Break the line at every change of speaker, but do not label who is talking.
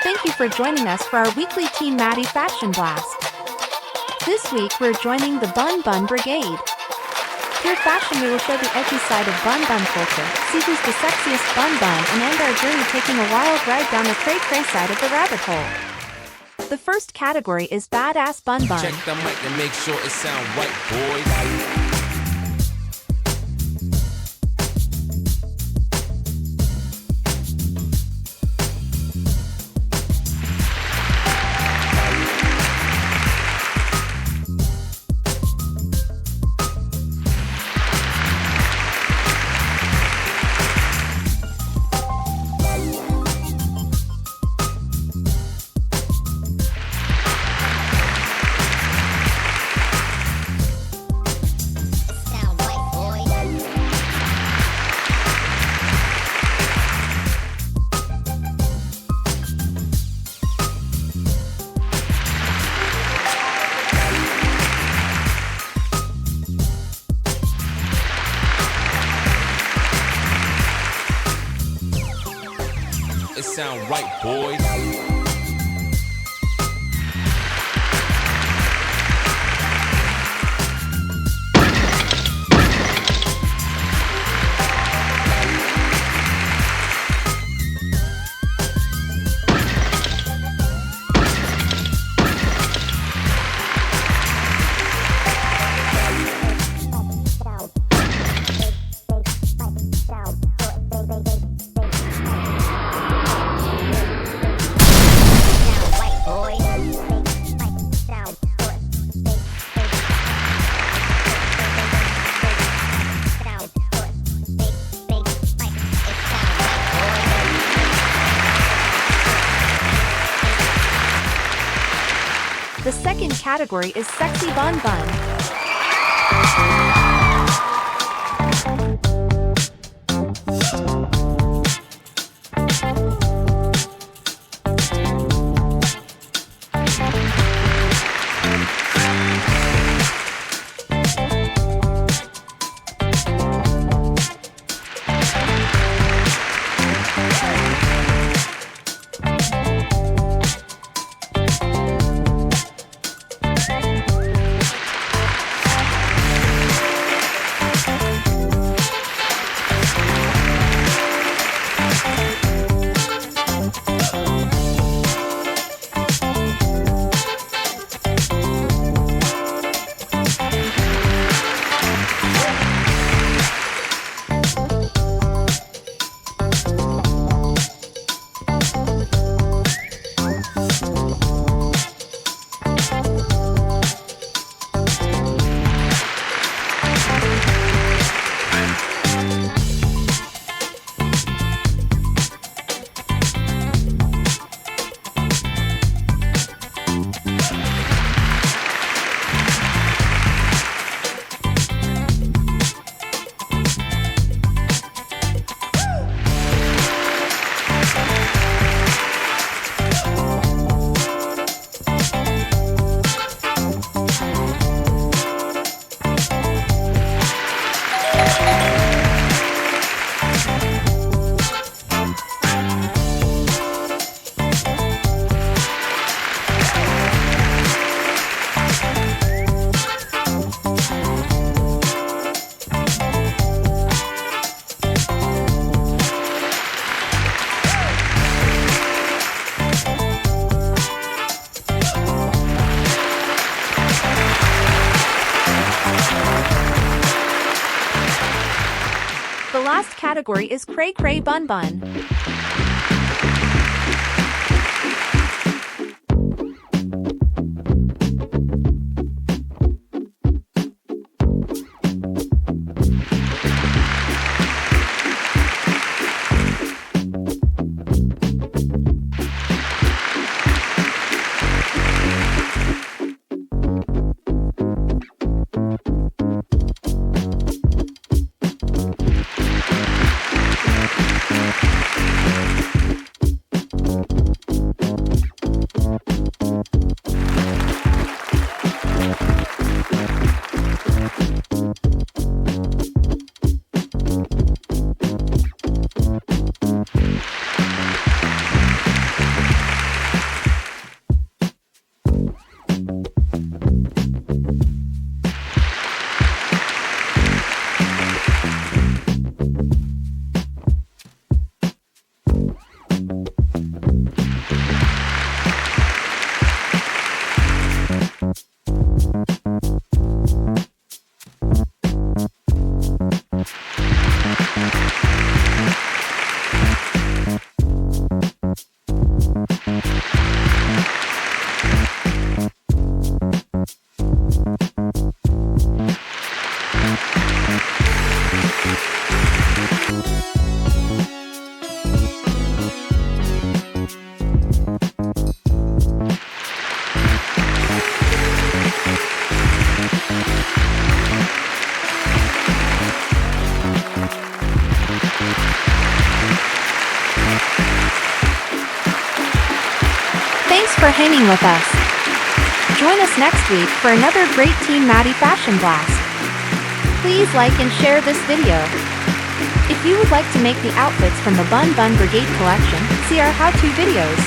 thank you for joining us for our weekly Team Maddie Fashion Blast. This week we're joining the Bun Bun Brigade. Through fashion we will show the edgy side of Bun Bun culture, see who's the sexiest Bun Bun, and end our journey taking a wild ride down the Cra Cra side of the rabbit hole. The first category is Badass Bun Bun.
Check the mic and make sure it sound right, boys. It sound right, boys.
The second category is Sexy Bun Bun. The last category is Cra Cra Bun Bun. for hanging with us. Join us next week for another great Team Maddie fashion blast. Please like and share this video. If you would like to make the outfits from the Bun Bun Brigade collection, see our how-to videos.